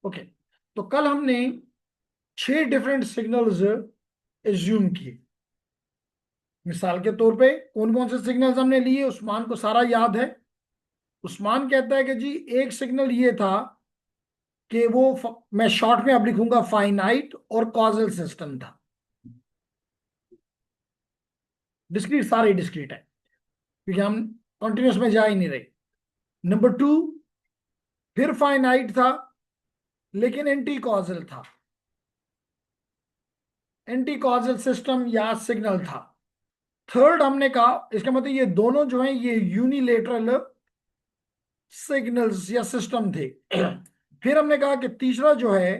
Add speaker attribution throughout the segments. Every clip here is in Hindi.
Speaker 1: ओके, तो कल हमने 6 डिफरेंट सिग्नल्स एज्यूम किए। मिसाल के तौर पे कौन कौन से सिग्नल्स हमने लिए, उस्मान को सारा याद है। उस्मान कहता है कि जी एक सिग्नल ये था कि मैं शॉर्ट में अब लिखूंगा फाइनाइट और कॉजल सिस्टम था। डिस्क्रीट, सारे डिस्क्रीट है क्योंकि हम कंटिन्यूस में जा ही नहीं रहे। नंबर 2, फिर फाइनाइट था लेकिन एंटी कॉजल था, एंटी कॉजल सिस्टम या सिग्नल था। थर्ड हमने कहा इसका मतलब ये दोनों जो हैं ये यूनिलेटरल सिग्नल्स या सिस्टम थे। फिर हमने कहा कि तीसरा जो है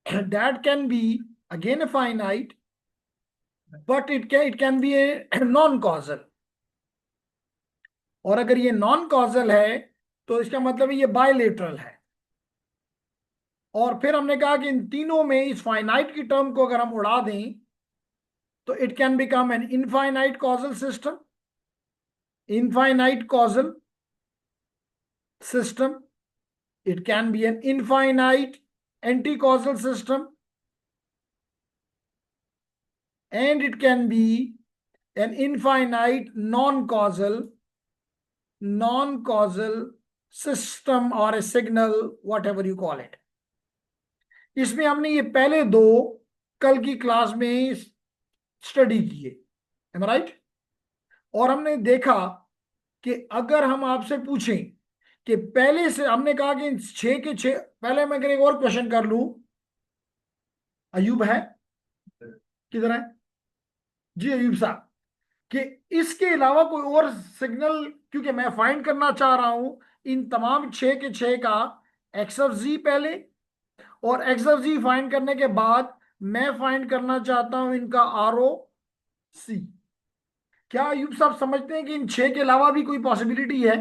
Speaker 1: that can be again a finite but it can be A non causal, और अगर ये नॉन कॉजल है तो इसका मतलब ये बायलेटरल है। और फिर हमने कहा कि इन तीनों में इस फाइनाइट की टर्म को अगर हम उड़ा दें तो it can become an infinite causal system, infinite causal system. It can be an infinite anti-causal system, and it can be an infinite non-causal system or a signal, whatever you call it. इसमें हमने ये पहले दो कल की क्लास में स्टडी किए, एम राइट? और हमने देखा कि अगर हम आपसे पूछें कि पहले से, हमने कहा कि इन 6 के 6, पहले मैं अगर एक और क्वेश्चन कर लूं, अयूब है किधर है जी? अयूब साहब, कि इसके अलावा कोई और सिग्नल, क्योंकि मैं फाइंड करना चाह रहा हूं इन तमाम 6 के 6 का एक्स ऑफ जी पहले, और एक्स ऑफ जी फाइंड करने के बाद मैं फाइंड करना चाहता हूं इनका आर ओ सी। क्या अयूब साहब समझते हैं कि इन 6 के अलावा भी कोई पॉसिबिलिटी है?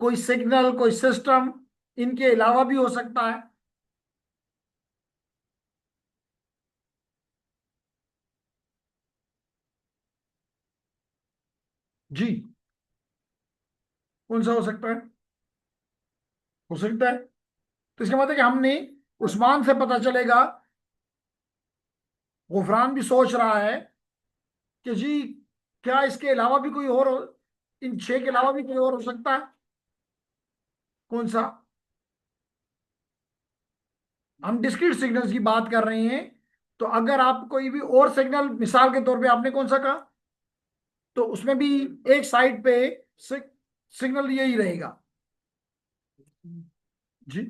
Speaker 1: कोई सिग्नल, कोई सिस्टम इनके अलावा भी हो सकता है? जी, कौन सा हो सकता है? हो सकता है, तो इसका मतलब है कि हमने उस्मान से पता चलेगा, गुफरान भी सोच रहा है कि जी क्या इसके अलावा भी कोई और इन 6 के अलावा भी कोई और हो सकता है? कौन सा? हम डिस्क्रीट सिग्नल्स की बात कर रहे हैं, तो अगर आप कोई भी और सिग्नल, मिसाल के तौर पे आपने कौन सा कहा, तो उसमें भी एक साइड पे सिग्नल यही रहेगा जी,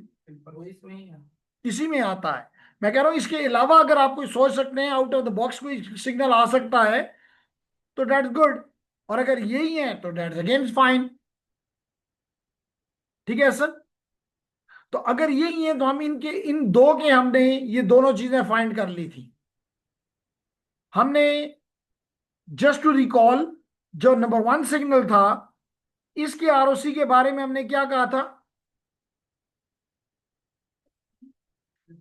Speaker 1: इसी में आता है। मैं कह रहा हूं इसके अलावा अगर आप कोई सोच सकते हैं, आउट ऑफ द बॉक्स कोई सिग्नल आ सकता है, तो दैट्स गुड, और अगर यही है तो दैट्स अगेन फाइन। ठीक है सर? तो अगर यही है तो हम इनके इन दो के हमने ये दोनों चीजें फाइंड कर ली थी। हमने जस्ट टू रिकॉल, जो नंबर 1 सिग्नल था इसके आरओसी के बारे में हमने क्या कहा था?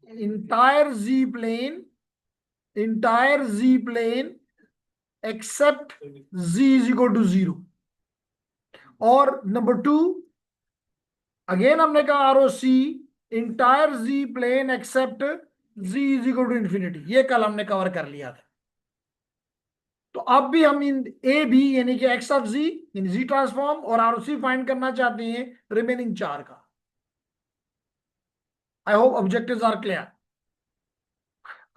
Speaker 1: Entire Z plane, entire Z plane except Z is equal to 0। और नंबर 2, अगेन हमने कहा ROC entire Z plane except Z is equal to infinity. ये कल हमने कवर कर लिया था। तो अब भी हम इन ए बी यानी कि X of Z in Z transform और आरओसी फाइंड करना चाहते हैं रिमेनिंग 4 का। I hope objectives are clear.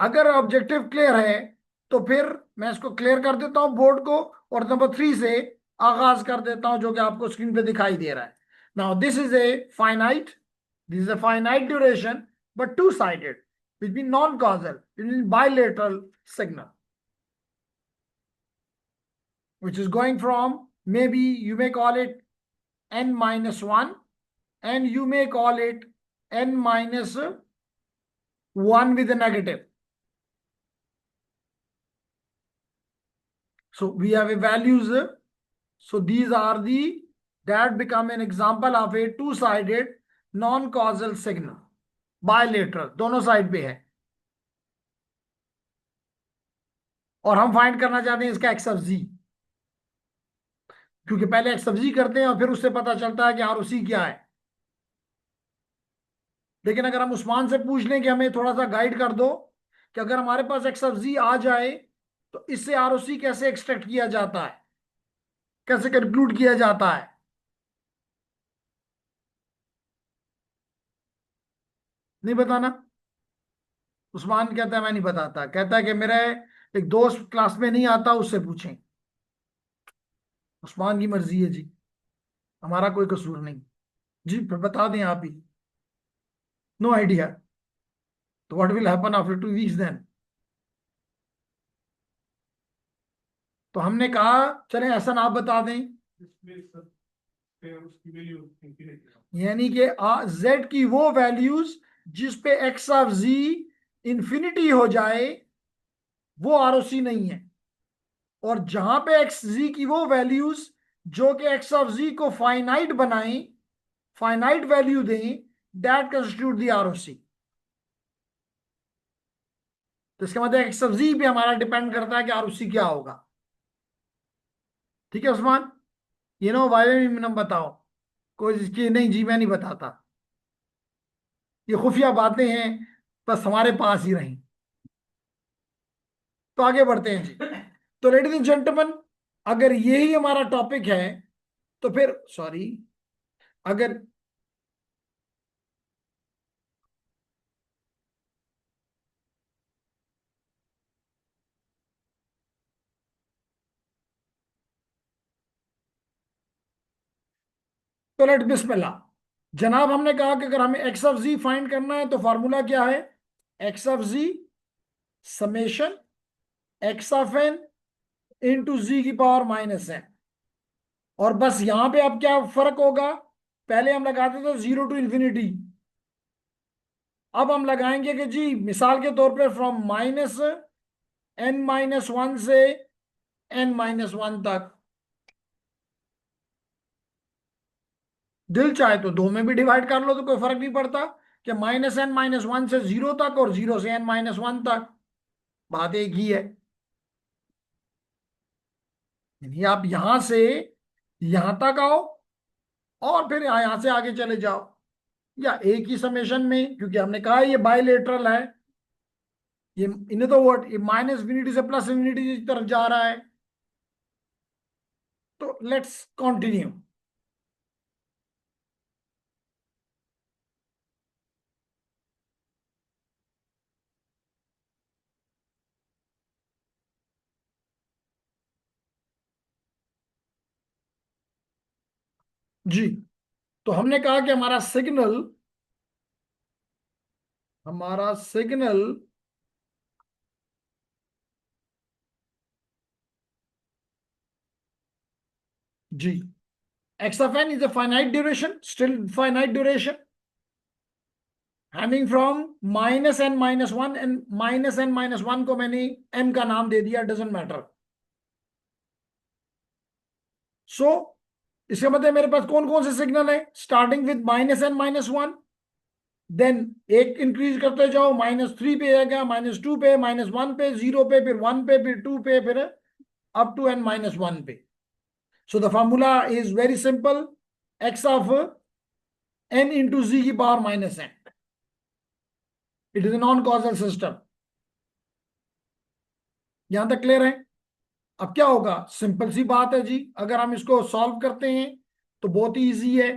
Speaker 1: अगर ऑब्जेक्टिव क्लियर है तो फिर मैं इसको क्लियर कर देता हूं बोर्ड को, और नंबर 3 से आगाज कर देता हूं जो कि आपको स्क्रीन पे दिखाई दे रहा है। Now this is a finite, this is a finite duration but two-sided, which means non-causal, which means bilateral signal, which is going from, maybe you may call it n minus 1 and you may call it n minus 1 with a negative. So we have a values. So these are the, that become an example of a two-sided non-causal signal, bilateral, दोनों साइड पे है। और हम फाइंड करना चाहते हैं इसका एक्स ऑफ जी, क्योंकि पहले एक्स ऑफ जी करते हैं और फिर उससे पता चलता है कि आर सी क्या है। लेकिन अगर हम उस्मान से पूछ लें कि हमें थोड़ा सा गाइड कर दो कि अगर हमारे पास एक्स ऑफ जी आ जाए तो इससे आरओसी कैसे एक्सट्रैक्ट किया जाता है, कैसे कंक्लूड किया जाता है। नहीं बताना। उस्मान कहता है मैं नहीं बताता, कहता है कि मेरा एक दोस्त क्लास में नहीं आता, उससे पूछें। उस्मान की मर्जी है जी, हमारा कोई कसूर नहीं। जी फिर बता दें आप ही। No idea. तो what will happen after 2 weeks then? तो हमने कहा चलें ऐसा ना बता दें, यानी कि जेड की वो वैल्यूज जिस पे एक्स ऑफ जी इंफिनिटी हो जाए वो आरओसी नहीं है, और जहां पे एक्स जी की वो वैल्यूज जो कि एक्स ऑफ जी को फाइनाइट बनाएं, फाइनाइट वैल्यू दें, दैट कंस्टिट्यूट द आरओसी। तो इसका मतलब एक्स ऑफ जी पे हमारा डिपेंड करता है कि आरओसी क्या होगा। ठीक है उस्मान, ये नो वाई में बताओ। कोई इसकी नहीं जी, मैं नहीं बताता, ये खुफिया बातें हैं, बस हमारे पास ही रहीं। तो आगे बढ़ते हैं जी। तो लेडीज एंड जेंटलमैन, अगर यही हमारा टॉपिक है तो फिर सॉरी, अगर तो लेट बिस्मिल्लाह। जनाब हमने कहा कि अगर हमें एक्स ऑफ जी फाइंड करना है तो फार्मूला क्या है? X of G summation X of N into जी की पावर माइनस एन। और बस यहां पे अब क्या फर्क होगा? पहले हम लगाते थे जीरो टू इंफिनिटी, अब हम लगाएंगे कि जी मिसाल के तौर पे फ्रॉम माइनस n-1 से n-1 तक। दिल चाहे तो दो में भी डिवाइड कर लो तो कोई फर्क नहीं पड़ता, कि -n-1 से जीरो तक और जीरो से n-1 तक, बात एक ही है। यानी आप यहां से यहां तक आओ और फिर यहां से आगे चले जाओ, या एक ही समेशन में, क्योंकि हमने कहा ये बायलेटरल है। ये इन्हें तो वो माइनस इन्फिनिटी से प्लस इन्फिनिटी की तरफ जा रहा है। तो लेट्स कंटिन्यू। जी, तो हमने कहा कि हमारा सिग्नल जी X of N is a finite duration, still finite duration, having from -n-1, and -n-1 को मैंने m का नाम दे दिया, डजेंट मैटर। सो इसका मतलब मेरे पास कौन कौन से सिग्नल है? स्टार्टिंग विद -n-1, देन एक इंक्रीज करते जाओ, -3 पे आएगा, -2 पे, -1 पे, 0 पे, फिर 1 पे, फिर 2 पे, फिर अप टू n-1 पे। So the formula is very simple, x of n into जी की power -n। It is a non causal system. यहां तक क्लियर है? अब क्या होगा? सिंपल सी बात है जी, अगर हम इसको सॉल्व करते हैं तो बहुत ही इजी है।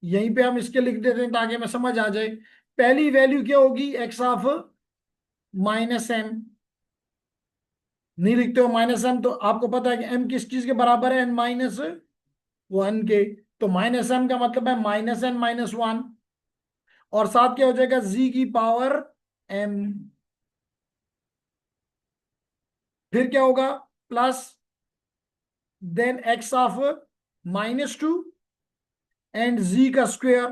Speaker 1: यहीं पे हम इसके लिख देते हैं ताकि हमें समझ आ जाए। पहली वैल्यू क्या होगी? X of -m। नहीं लिखते हो -m तो आपको पता है कि m किस चीज के बराबर है? n-1 के। तो -m का मतलब है -n-1, और साथ क्या हो जाएगा? z की पावर m। फिर क्या होगा? Plus then X of -2 and z का स्क्वायर,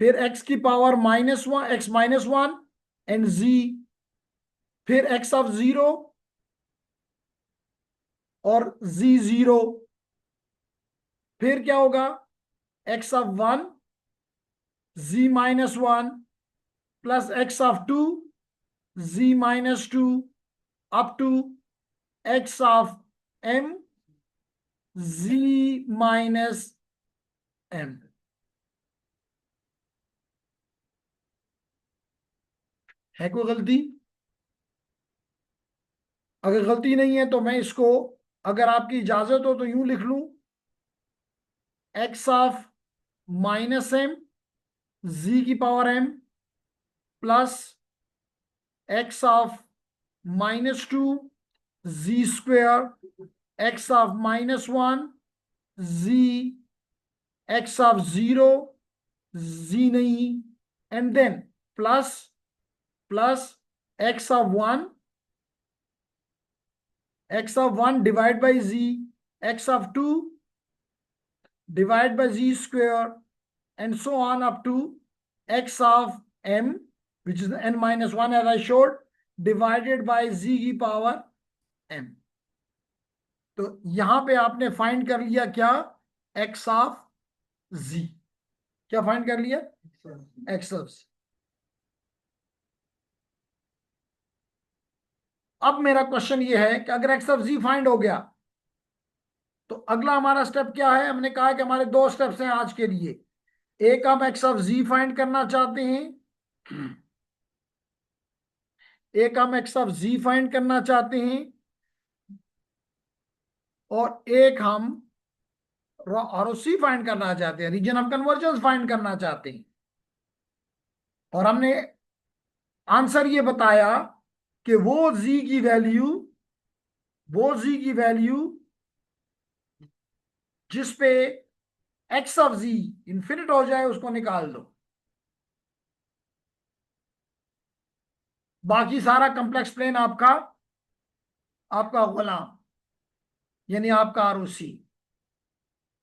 Speaker 1: फिर x की पावर -1, x-1 एंड z, फिर x ऑफ 0 और z 0। फिर क्या होगा? x of 1 z-1 plus x of 2 z-2 up to x of m z-m। है कोई गलती? अगर गलती नहीं है तो मैं इसको, अगर आपकी इजाजत हो तो यूं लिख लूं, x(-m) z⁻m plus x(-2) z², x(-1) z, x(0) z नहीं, and then plus plus x(1), x(1) divide by z, x(2) divide by z², and so on up to x(m), which is n-1 as I showed, divided by z⁻m। तो यहां पे आपने फाइंड कर लिया क्या? x(z). क्या फाइंड कर लिया? x(z). अब मेरा क्वेश्चन ये है कि अगर x(z) फाइंड हो गया तो अगला हमारा स्टेप क्या है? हमने कहा कि हमारे दो स्टेप्स हैं आज के लिए। एक, हम x(z) फाइंड करना चाहते हैं, एक हम x(z) फाइंड करना चाहते हैं, और एक हम ROC फाइंड करना चाहते हैं, रीजन ऑफ कन्वर्जेंस फाइंड करना चाहते हैं। और हमने आंसर ये बताया कि वो z की वैल्यू जिस पे x(z) इंफिनिट हो जाए उसको निकाल दो। बाकी सारा कॉम्प्लेक्स प्लेन आपका आपका गुलाम, यानी आपका ROC।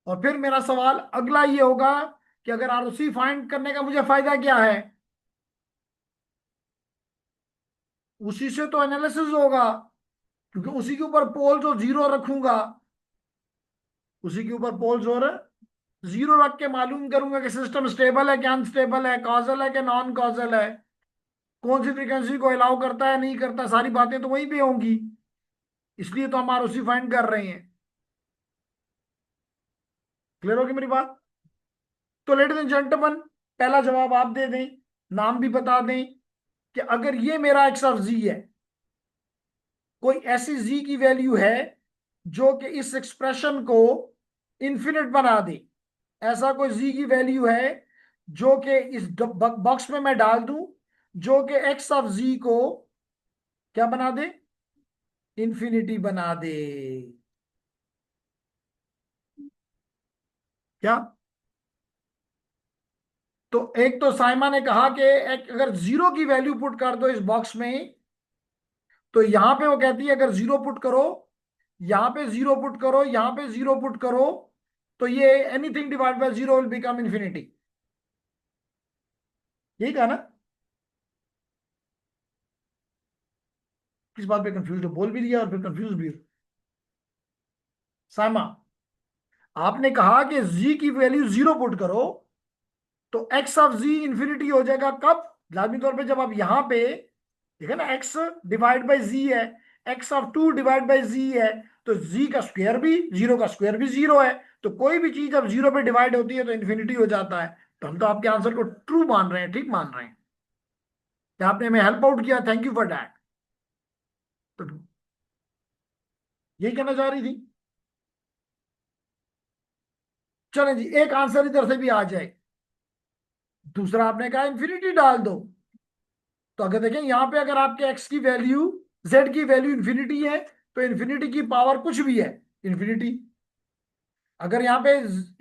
Speaker 1: और फिर मेरा सवाल अगला ये होगा कि अगर ROC फाइंड करने का मुझे फायदा क्या है? उसी से तो एनालिसिस होगा, क्योंकि उसी के ऊपर पोल्स और जीरो रखूंगा, उसी के ऊपर पोल्स और जीरो रख के मालूम करूंगा कि सिस्टम स्टेबल है क्या अनस्टेबल है, कॉजल है कि नॉन कॉजल है, कौन सी फ्रीक्वेंसी को अलाउ करता है नहीं करता, सारी बातें तो वहीं पे होंगी। इसलिए तो हम ROC फाइंड कर रहे हैं। क्लियर होगी मेरी बात? तो लेडीज एंड जेंटलमैन, पहला जवाब आप दे दें, नाम भी बता दें कि अगर ये मेरा x(z) है, कोई ऐसी z की वैल्यू है जो कि इस एक्सप्रेशन को इंफिनिट बना दे, ऐसा कोई z की वैल्यू है जो कि इस बॉक्स में मैं डाल दूं, जो कि x(z) को क्या बना दे? इंफिनिटी बना दे। क्या? तो एक तो साइमा ने कहा कि अगर जीरो की वैल्यू पुट कर दो इस बॉक्स में, तो यहां पे वो कहती है अगर जीरो पुट करो, यहां पे जीरो पुट करो, यहां पे जीरो पुट करो, तो ये anything divide by zero will become infinity. यही कहा ना? किस बात पे कंफ्यूज हो? बोल भी दिया और फिर कंफ्यूज भी हो। साइमा, आपने कहा कि z की वैल्यू जीरो पुट करो तो x(z) इंफिनिटी हो जाएगा। कब? लाजमी तौर पे जब आप यहां पे देखा ना, x डिवाइड बाई z है, x(2) डिवाइड बाई z है, तो z का स्क्वायर भी, जीरो का स्क्वायर भी जीरो है। तो कोई भी चीज जब जीरो पे डिवाइड होती है तो इंफिनिटी हो जाता है। तो हम तो आपके आंसर को ट्रू मान रहे हैं, ठीक मान रहे हैं। क्या आपने हमें हेल्प आउट किया? Thank you for that. तो यही कहना चाह रही थी। चलें जी, एक आंसर इधर से भी आ जाए। दूसरा आपने कहा इंफिनिटी डाल दो। तो अगर देखें यहां पे, अगर आपके x की वैल्यू, z की वैल्यू इंफिनिटी है, तो इंफिनिटी की पावर कुछ भी है, इंफिनिटी। अगर यहां पे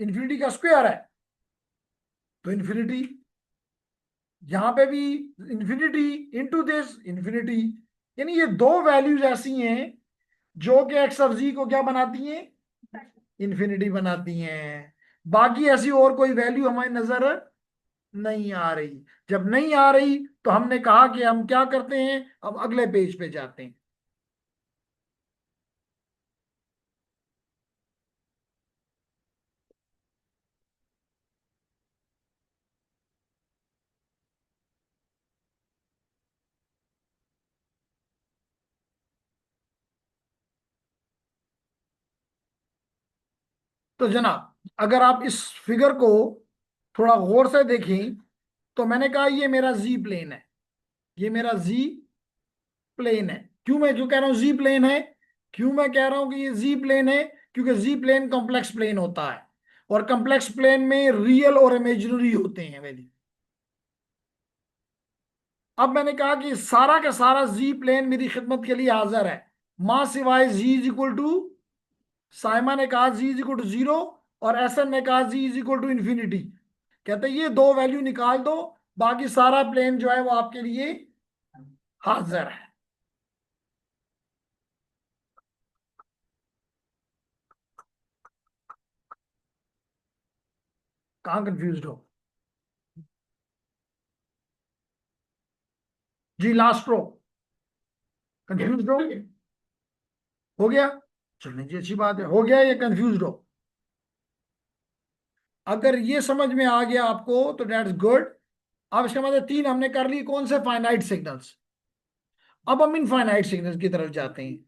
Speaker 1: इंफिनिटी का स्क्वायर है तो इंफिनिटी, यहां पे भी इंफिनिटी, इंटू दिस इंफिनिटी। यानी ये दो वैल्यूज ऐसी हैं जो कि x(z) को क्या बनाती हैं? इंफिनिटी बनाती हैं। बाकी ऐसी और कोई वैल्यू हमारी नजर नहीं आ रही। जब नहीं आ रही तो हमने कहा कि हम क्या करते हैं, अब अगले पेज पे जाते हैं। तो जनाब, अगर आप इस फिगर को थोड़ा गौर से देखें, तो मैंने कहा ये मेरा जी प्लेन है, ये मेरा जी प्लेन है। क्यों कह रहा हूं जी प्लेन है? क्यों मैं कह रहा हूं कि ये जी प्लेन है? क्योंकि जी प्लेन कॉम्प्लेक्स प्लेन होता है, और कॉम्प्लेक्स प्लेन में रियल और इमेजिनरी होते हैं वैल्यू। अब मैंने कहा कि सारा का सारा जी प्लेन मेरी खिदमत के लिए हाजिर है, मां सिवाय जी इज इक्वल टू, साइमा ने कहा जी इज इक्वल टू 0, और एसएन ने कहा जी इज इक्वल टू इन्फिनिटी। कहते हैं ये दो वैल्यू निकाल दो, बाकी सारा प्लेन जो है वो आपके लिए हाजिर है। कहां कंफ्यूज हो? जी लास्ट रो। कंफ्यूज हो गया? चलने जी, अच्छी बात है, हो गया ये कंफ्यूज हो। अगर ये समझ में आ गया आपको तो दैट्स गुड। अब इसका मतलब तीन हमने कर ली, कौन से? Finite signals. अब हम इनफाइनाइट सिग्नल्स की तरफ जाते हैं।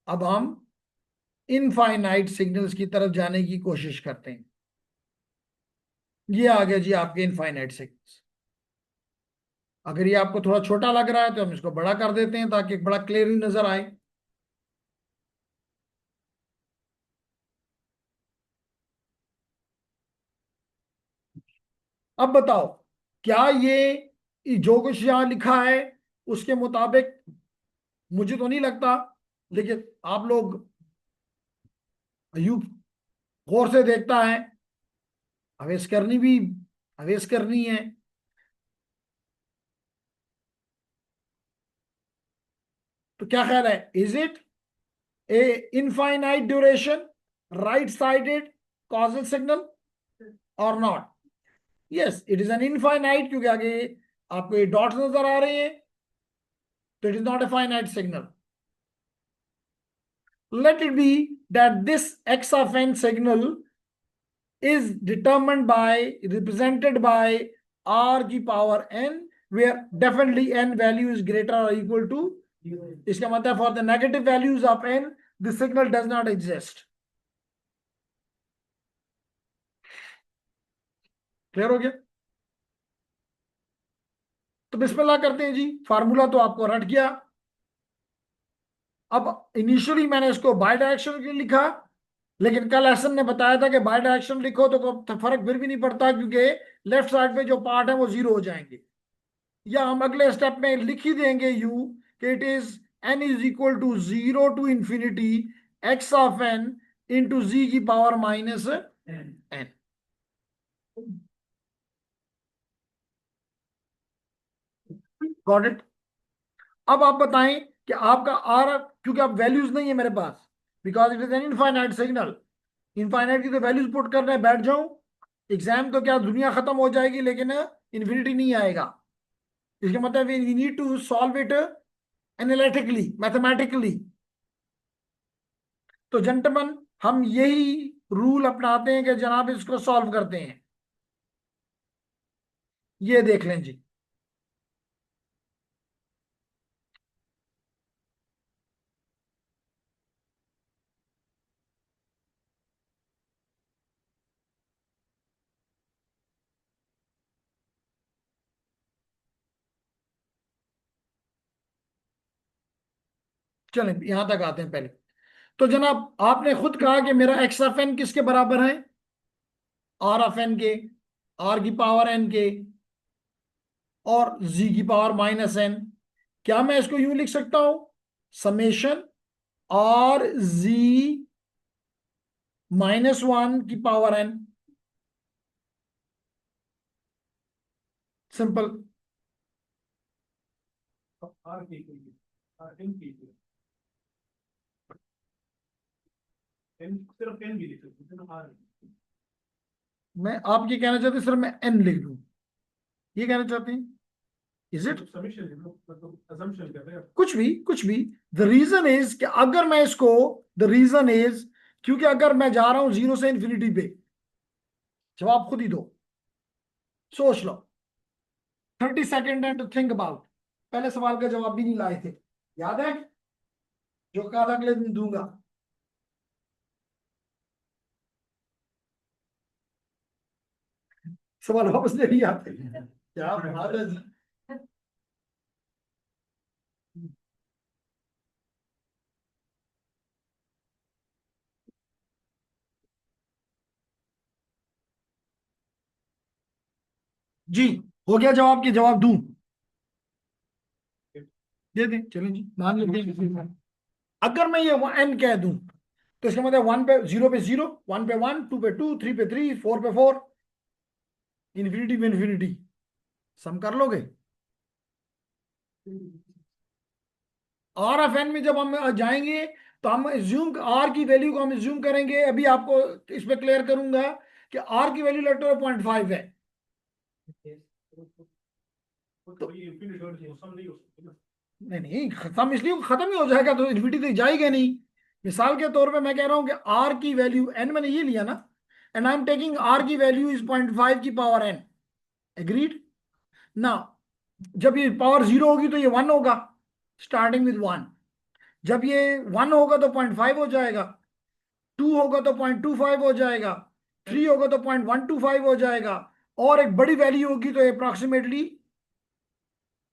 Speaker 1: अब हम इनफाइनाइट सिग्नल्स की तरफ जाने की कोशिश करते हैं। ये आ गया जी आपके इनफाइनाइट सिग्नल्स। अगर ये आपको थोड़ा छोटा लग रहा है तो हम इसको बड़ा कर देते हैं ताकि बड़ा क्लियरली नजर आए। अब बताओ, क्या ये जो कुछ यहां लिखा है उसके मुताबिक? मुझे तो नहीं लगता, लेकिन आप लोग, अयूब गौर से देखता है, अवेश करनी भी अवेश करनी है। तो क्या ख्याल है, is it a infinite duration right sided causal signal or not? Yes, it is an infinite, क्योंकि आगे आपको ये डॉट्स नजर आ रहे हैं, तो it is not a finite signal. Let it be that this x of n signal is determined by, represented by r की power n, where definitely n value is greater or equal to, इसका मतलब for the negative values of n the signal does not exist। Clear हो गया? तो बिस्मिल्लाह करते हैं जी। फार्मूला तो आपको रट गया। अब इनिशियली मैंने इसको बाई डायरेक्शन लिखा, लेकिन कल एहसन ने बताया था कि बाई डायरेक्शन लिखो तो फर्क फिर भी नहीं पड़ता, क्योंकि लेफ्ट साइड पे जो पार्ट है वो जीरो हो जाएंगे। या हम अगले स्टेप में लिख ही देंगे यू कि it is an is equal to 0 to infinity x of N into जी की power minus n. Got it? अब आप बताएं कि आपका आर, क्योंकि अब वैल्यूज नहीं है मेरे पास, because it is an infinite signal. Infinite की तो वैल्यूज पुट करने बैठ जाऊं, एग्जाम तो क्या दुनिया खत्म हो जाएगी, लेकिन इन्फिनिटी नहीं आएगा। इसका मतलब we need to solve it analytically, mathematically. तो जेंटलमैन, हम यही रूल अपनाते हैं कि जनाब इसको सॉल्व करते हैं। ये देख लें जी। चलें यहां तक आते हैं पहले। तो जनाब आपने खुद कहा कि मेरा एक्स ऑफ एन किसके बराबर है? आर ऑफ एन के, आर की पावर एन के, और जी की पावर माइनस एन। क्या मैं इसको यूं लिख सकता हूं? समेशन आर जी -1 की पावर एन। सिंपल।
Speaker 2: आर के आर एन के एन, सिर्फ एन भी लिख सकते हैं आर।
Speaker 1: मैं आप ये कहना चाहते हैं सिर्फ मैं एन लिख दूं, ये कहना चाहते हैं? Is it?
Speaker 2: समीशन है, मतलब assumption कर रहे हैं।
Speaker 1: कुछ भी द रीजन इज कि अगर मैं इसको, द रीजन इज क्योंकि अगर मैं जा रहा हूं जीरो से इंफिनिटी पे, जवाब खुद ही दो, सोच लो। 30 second and to think about. पहले सवाल का जवाब भी नहीं लाए थे, याद है? जो कहा था अगले दिन दूंगा। सवाल वापस ले लिया क्या बात है जी। जी, हो गया जवाब के जवाब दूं? दे दें, चलें जी, मान लेते हैं। अगर मैं ये एन कह दूं तो इसका मतलब 1 पे 0 पे 0, 1 पे 1, 2 पे 2, 3 पे 3, 4 पे 4, इन्फिनिटी पे इन्फिनिटी। सम कर लोगे? आर ऑफ एन में जब हम जाएंगे तो हम एज्यूम आर की वैल्यू को हम एज्यूम करेंगे। अभी आपको इस पे क्लियर करूंगा कि आर की वैल्यू लेटर 0.5 है।
Speaker 2: तो ये infinite और ये सम नहीं हो सकती ना।
Speaker 1: नहीं नहीं, खत्म इसलिए खत्म ही हो जाएगा तो इन्फिनिटी तक जाएगा नहीं। मिसाल के तौर पे मैं कह रहा हूं कि आर की वैल्यू एन मैंने ये लिया ना, and I am taking R की वैल्यू इज 0.5 की पावर एन। एग्रीड ना? जब ये पावर 0 होगी तो ये 1 होगा, स्टार्टिंग विद 1। जब ये 1 होगा तो 0.5 हो जाएगा, 2 होगा तो 0.25 हो जाएगा, 3 होगा तो 0.125 हो जाएगा, और एक बड़ी वैल्यू होगी तो अप्रोक्सीमेटली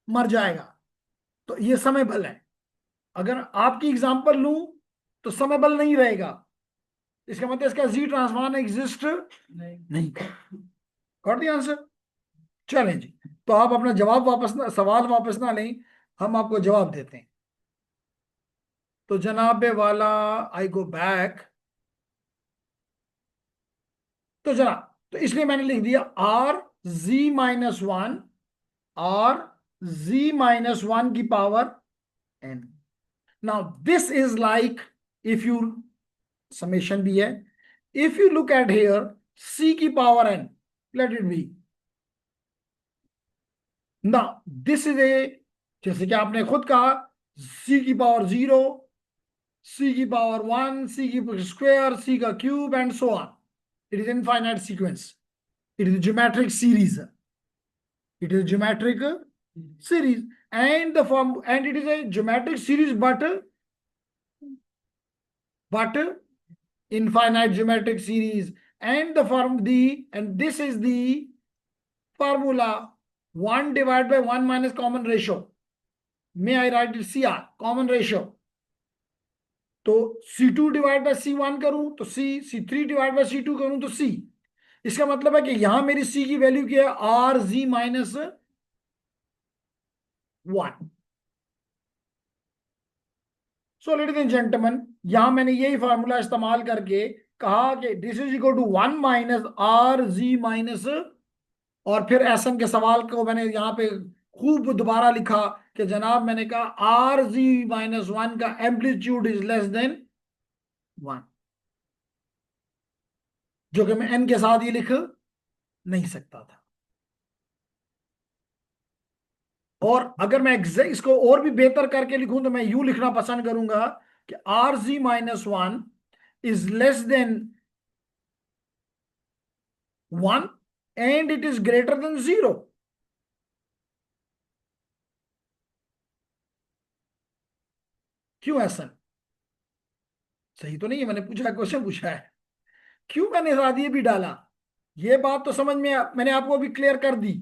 Speaker 1: मर जाएगा। तो ये समय बल है। अगर आपकी एग्जांपल लूं तो समय बल नहीं रहेगा। इसका मतलब इसका जी ट्रांसफॉर्म एग्जिस्ट नहीं कर दिया आंसर। चलें जी, तो आप अपना जवाब वापस ना, सवाल वापस ना लें, हम आपको जवाब देते हैं। तो जनाबे वाला, आई गो बैक। तो जनाब, तो इसलिए मैंने लिख दिया आर जी माइनस वन, आर जी माइनस वन की power n. Now this is like, if you, summation भी है, if you look at here c की power n, let it be. ना, दिस इज ए, जैसे कि आपने खुद कहा, सी की पावर 0, सी की पावर 1, सी की स्क्वायर, सी का cube and so on. It is infinite sequence, it is a geometric series, it is a geometric series, and the form, and it is a geometric series, but infinite geometric series, and the form the, and this is the formula, 1 divided by 1 minus common ratio. May I write it CR, common ratio? तो C2 डिवाइड बाय C1 करूं तो C, C3 divide by C2 करूं तो C। इसका मतलब है कि यहां मेरी C की वैल्यू क्या है? R ji minus 1। So ladies and gentlemen, यहां मैंने यही फार्मूला इस्तेमाल करके कहा कि this is equal to 1 minus R ji minus, और फिर एसन के सवाल को मैंने यहाँ पे खूब दोबारा लिखा कि जनाब मैंने कहा आर जी माइनस वन का एम्पलीट्यूड इज लेस देन 1, जो कि मैं एन के साथ ये लिख नहीं सकता था। और अगर मैं इसको और भी बेहतर करके लिखूं तो मैं यू लिखना पसंद करूंगा कि R ji minus one is less than 1 and it is greater than 0। क्यों ऐसा? सही तो नहीं है? मैंने पूछा, क्वेश्चन पूछा है, क्यों मैंने साथ ये भी डाला? ये बात तो समझ में मैंने आपको अभी क्लियर कर दी।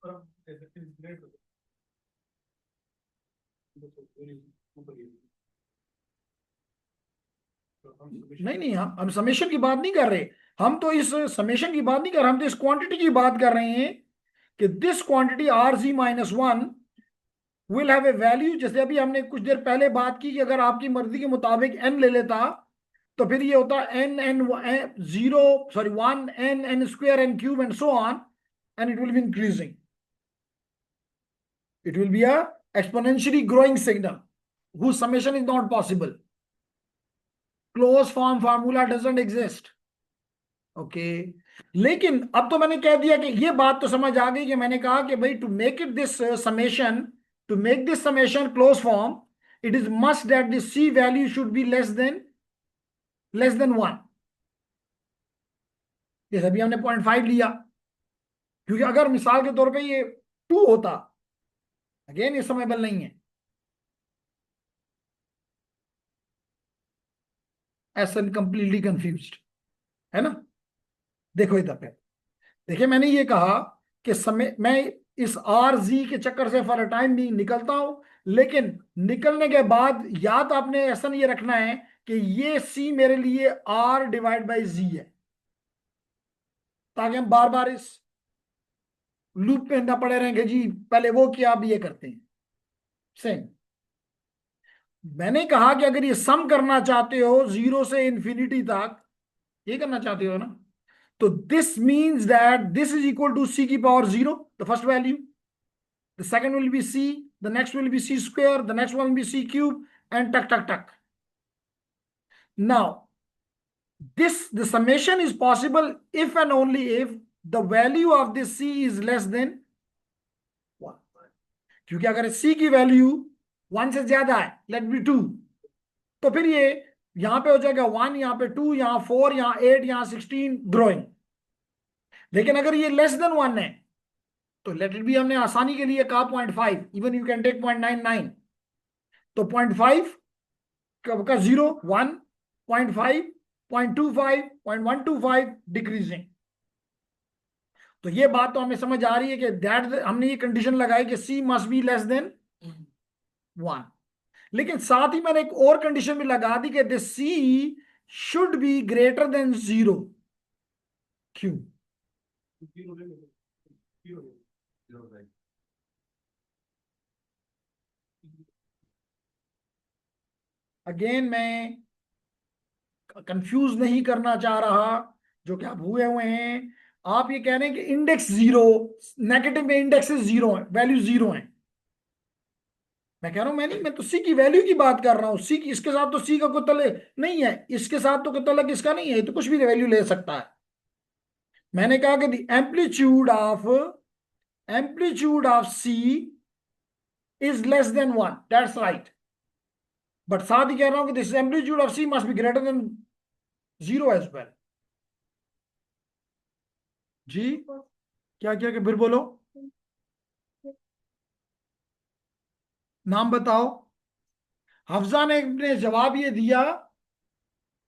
Speaker 2: और हम कह सकते हैं ग्रेड तो पूरी ऊपर ही तो हम
Speaker 1: नहीं
Speaker 2: समेशन
Speaker 1: नहीं, हम समेशन की बात नहीं कर रहे। हम तो इस समेशन की बात नहीं कर रहे, हम तो इस क्वांटिटी की बात कर रहे हैं कि this quantity R G minus one will have a value. जैसे अभी हमने कुछ देर पहले बात की कि अगर आपकी मर्जी के मुताबिक एन ले लेता तो फिर ये होता N N 0, sorry 1 N N square N cube and so on, and it will be increasing, it will be a exponentially growing signal whose summation is not possible. Closed form formula doesn't exist. Okay, लेकिन अब तो मैंने कह दिया कि ये बात तो समझ आ गई कि मैंने कहा कि भाई to make it this summation, to make this summation close form, it is must that this C value should be less than 1। जैसे अभी हमने 0.5 लिया, क्योंकि अगर मिसाल के तौर पे ये 2 होता, अगेन ये समय बल नहीं है, ऐसा कंप्लीटली कंफ्यूज्ड है ना? देखो इधर पे, देखिए मैंने ये कहा कि समय, मैं इस आर जी के चक्कर से फॉर अ टाइम भी निकलता हूं, लेकिन निकलने के बाद याद आपने ऐसा नहीं रखना है कि ये सी मेरे लिए आर डिवाइड बाई जी है, ताकि हम बार बार इस लूप में ना पड़े रहेंगे जी, पहले वो किया अब ये करते हैं। सेम। मैंने कहा कि अगर ये सम करना चाहते हो जीरो से इंफिनिटी तक, ये करना चाहते हो ना, तो this means that this is equal to c की power zero, the first value, the second will be c, the next will be c square, the next one will be c cube, and टक टक टक। नाउ this the summation is possible if and only if the value of this c is less than 1, क्योंकि अगर c की वैल्यू 1 से ज्यादा है, लेट बी 2, तो फिर ये यहां पे हो जाएगा 1, यहां पे 2, यहां 4, यहां 8, यहां 16 ग्रोइंग। लेकिन अगर ये लेस देन 1 है तो लेट इट बी, हमने आसानी के लिए कहा 0.5, इवन यू कैन टेक 0.99, तो 0.5 का 0 1, 0.5, 0.25, 0.125 डिक्रीजिंग। तो ये बात तो हमें समझ आ रही है कि दैट हमने ये कंडीशन लगाई कि सी मस्ट बी लेस देन 1, लेकिन साथ ही मैंने एक और कंडीशन भी लगा दी कि this C should be greater than 0। क्यों?
Speaker 2: जीरो ले लो, जीरो ले लो, जीरो ले लो।
Speaker 1: अगेन मैं कंफ्यूज नहीं करना चाह रहा, जो कि आप हुए हुए हैं। आप ये कह रहे हैं कि इंडेक्स जीरो, नेगेटिव में इंडेक्सेस जीरो है, वैल्यू जीरो है। मैं कह रहा हूं मैं तो सी की वैल्यू की बात कर रहा हूं, सी की, इसके साथ तो सी का कोई तल्लुक नहीं है, इसके साथ तो कोई तल्लुक इसका नहीं है, ये तो कुछ भी वैल्यू ले सकता है। मैंने कहा कि the amplitude of c is less than 1, that's right, but साथ ही कह रहा हूं कि this amplitude of c must be greater than 0 as well. जी क्या क्या फिर बोलो, नाम बताओ। हफ्जा ने जवाब ये दिया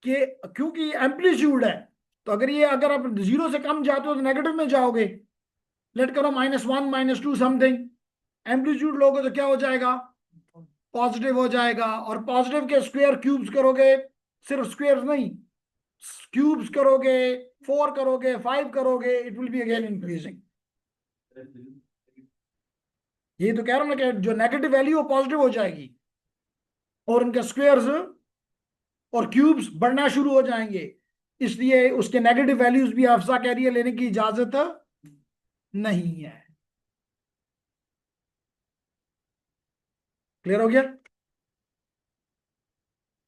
Speaker 1: कि क्योंकि एम्पलीट्यूड है, तो अगर आप 0 से कम जाते हो तो नेगेटिव में जाओगे, लेट करो -1, -2 समथिंग, एम्पलीट्यूड लोगे तो क्या हो जाएगा, पॉजिटिव हो जाएगा, और पॉजिटिव के स्क्वायर क्यूब्स करोगे, सिर्फ स्क्वायर नहीं, क्यूब्स करोगे, 4 करोगे, 5 करोगे, it will be again increasing. ये तो कह रहा हूं ना कि जो नेगेटिव वैल्यू वो पॉजिटिव हो जाएगी, और उनके स्क्वायर्स और क्यूब्स बढ़ना शुरू हो जाएंगे, इसलिए उसके नेगेटिव वैल्यूज भी अफसा कह रही है लेने की इजाजत नहीं है। क्लियर हो गया?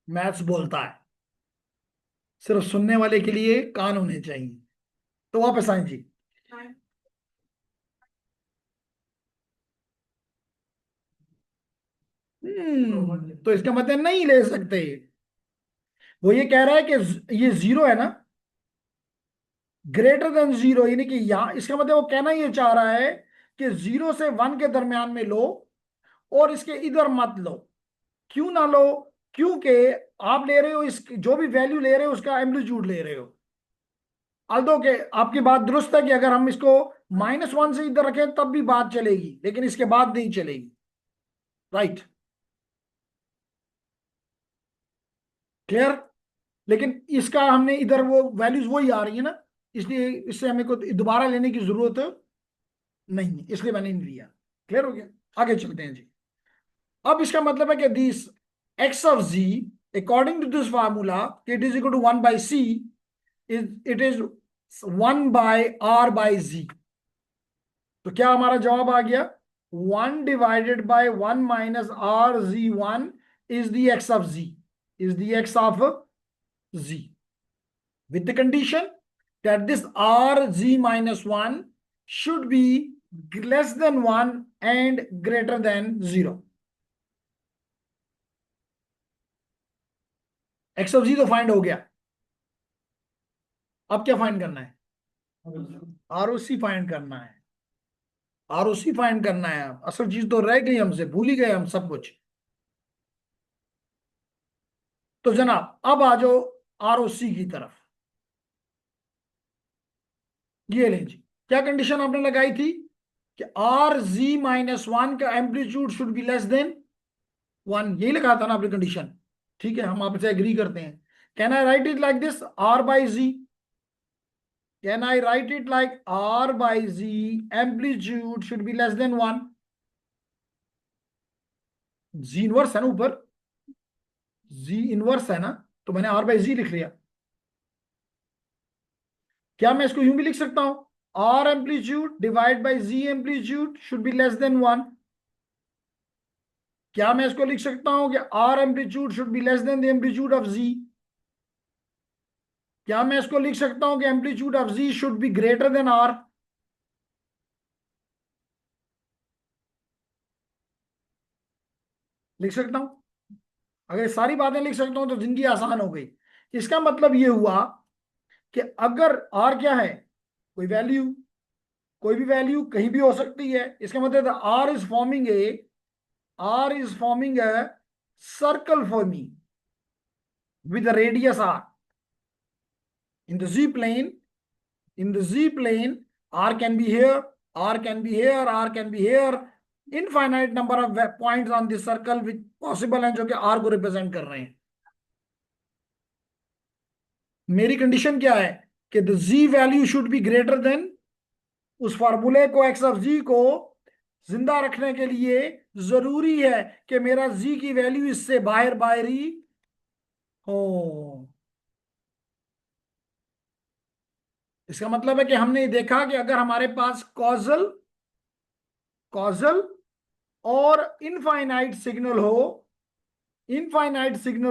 Speaker 1: मैथ्स बोलता है, सिर्फ सुनने वाले के लिए कान होने चाहिए। तो वापस आए जी। तो इसका मतलब नहीं ले सकते। वो ये कह रहा है कि ये 0 है ना, ग्रेटर देन 0, यानी कि यहां इसका मतलब वो कहना ये चाह रहा है कि 0 से 1 के दरमियान में लो, और इसके इधर मत लो। क्यों ना लो? क्योंकि आप ले रहे हो, इस जो भी वैल्यू ले रहे हो उसका एम्पलीट्यूड ले रहे हो। अल्दो के आपकी बात दुरुस्त है कि अगर हम इसको -1 से इधर रखें तब भी बात चलेगी, लेकिन इसके बाद नहीं चलेगी। राइट? क्लियर? लेकिन इसका हमने इधर वो वैल्यूज वही आ रही है ना, इसलिए इससे हमें को दोबारा लेने की जरूरत नहीं है, इसलिए मैंने नहीं लिया। क्लियर हो गया? आगे चलते हैं जी। अब इसका मतलब है कि this x of z according to this formula, it is equal to 1 by c, it is 1 by r by z। तो क्या हमारा जवाब आ गया? 1 divided by 1 minus R z 1 is the x of z, is the x of z, with the condition that this rg minus 1 should be less than 1 and greater than 0। x of z तो फाइंड हो गया, अब क्या फाइंड करना है? ROC फाइंड करना है। ROC फाइंड करना है। असल चीज तो रह गई हमसे, भूल ही गए हम सब कुछ। तो जनाब अब आ जाओ ROC की तरफ। ये लें जी, क्या कंडीशन आपने लगाई थी कि RG-1 का amplitude should be less than 1, यही लगा था ना आपने कंडीशन? ठीक है, हम आपसे एग्री करते हैं। Can I write it like this, R by z, Can I write it like R by Z amplitude should be less than 1? Z inverse है ना ऊपर, Z इनवर्स है ना, तो मैंने R by Z लिख लिया। क्या मैं इसको यूं भी लिख सकता हूं, R amplitude divide by Z amplitude should be less than 1? क्या मैं इसको लिख सकता हूं कि R amplitude should be less then the amplitude of Z? क्या मैं इसको लिख सकता हूं कि amplitude of Z should be greater then R? लिख सकता हूं। अगर ये सारी बातें लिख सकता हूं तो जिंदगी आसान हो गई। इसका मतलब ये हुआ कि अगर R क्या है, कोई वैल्यू, कोई भी वैल्यू कहीं भी हो सकती है, इसका मतलब R is forming a circle for me with a radius R. In the Z plane, R can be here, R can be here, R can be here. Infinite number of points on this circle which possible हैं जो कि R को रिप्रेजेंट कर रहे हैं। मेरी कंडीशन क्या है कि the Z value should be greater then, उस फॉर्मूले को x ऑफ Z को जिंदा रखने के लिए जरूरी है कि मेरा Z की वैल्यू इससे बाहर बाहर ही हो। इसका मतलब है कि हमने देखा कि अगर हमारे पास कॉजल कॉजल और इनफाइनाइट सिग्नल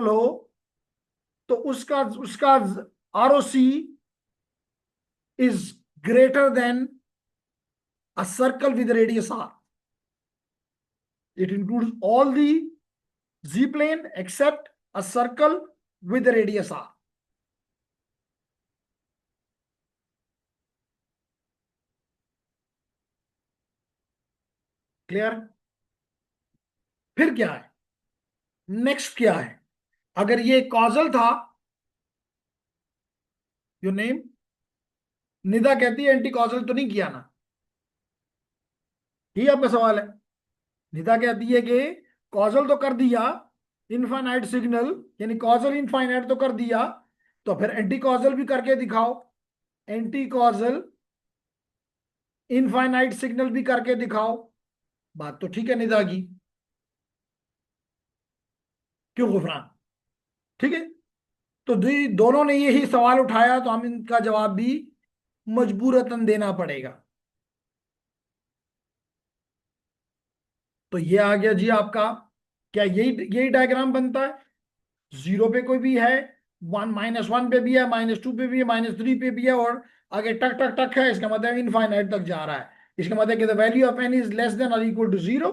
Speaker 1: हो तो उसका उसका ROC is greater than a circle with radius R. It includes all the Z plane except a circle with the radius R. Clear? फिर क्या है, नेक्स्ट क्या है? अगर ये कॉजल था, योर नेम, निदा कहती है एंटी कॉजल तो नहीं किया ना, ये आपका सवाल है। निदा कहती है कि कॉजल तो कर दिया, इनफाइनाइट सिग्नल यानी कॉजल इनफाइनाइट तो कर दिया, तो फिर एंटी कॉजल भी करके दिखाओ, एंटी कॉजल इनफाइनाइट सिग्नल भी करके दिखाओ। बात तो ठीक है निदा की, क्यों गुफरान? ठीक है, तो दोनों ने यही सवाल उठाया तो हम इनका जवाब भी मजबूरतन देना पड़ेगा। तो ये आ गया जी आपका, क्या यही यही डायग्राम बनता है? जीरो पे कोई भी है, -1 पे भी है, -2 पे भी है, -3 पे भी है, और आगे टक टक टक है, इसका मतलब इनफाइनाइट तक जा रहा है। इसका मतलब कि the value of n is less than or equal to 0,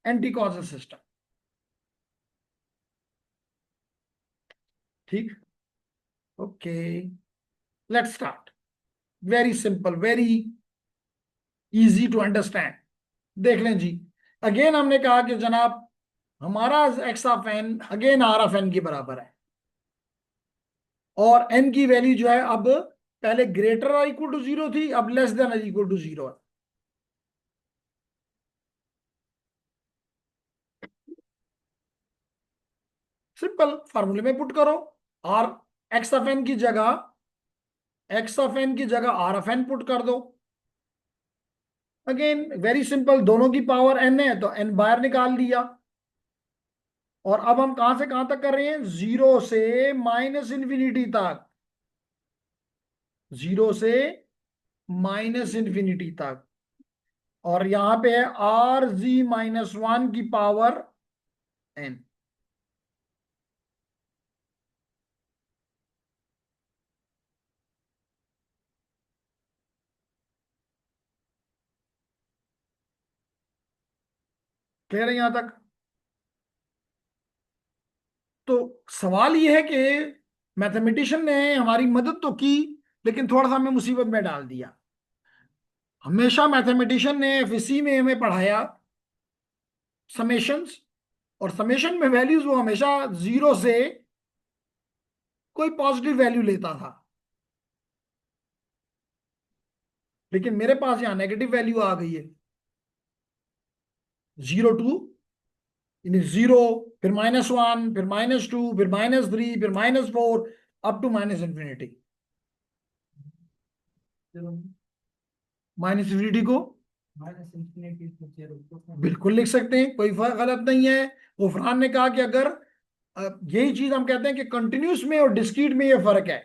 Speaker 1: anti causal system. ठीक, okay, let's start. Very simple, very easy to understand. देख लें जी, अगेन हमने कहा कि जनाब हमारा x of n again r of n के बराबर है, और एन की वैल्यू जो है अब पहले ग्रेटर और इक्वल टू 0 थी, अब less than or equal to 0 है। सिंपल, फार्मूले में पुट करो, आर एक्स ऑफ एन की जगह आर ऑफ एन पुट कर दो। अगेन वेरी सिंपल, दोनों की पावर एन है तो एन बाहर निकाल लिया। और अब हम कहां से कहां तक कर रहे हैं, 0 से -इंफिनिटी तक, 0 से -इंफिनिटी तक, और यहां पे है RZ-1 की पावर n। क्लियर है यहां तक? तो सवाल ये है कि मैथमेटिशियन ने हमारी मदद तो की, लेकिन थोड़ा सा हमें मुसीबत में डाल दिया। हमेशा मैथमेटिशियन ने एफएससी में हमें पढ़ाया समेशंस, और समेशन में वैल्यूज वो हमेशा 0 से कोई पॉजिटिव वैल्यू लेता था, लेकिन मेरे पास यहां नेगेटिव वैल्यू आ गई है, 0 टू 0, फिर -1, फिर -2, फिर -3, फिर -4, up to minus infinity. Minus infinity को
Speaker 2: -∞
Speaker 1: बिल्कुल लिख सकते हैं, कोई गलत नहीं है। गुफरान ने कहा कि अगर यही चीज हम कहते हैं कि कंटिन्यूस में और डिस्क्रीट में ये फर्क है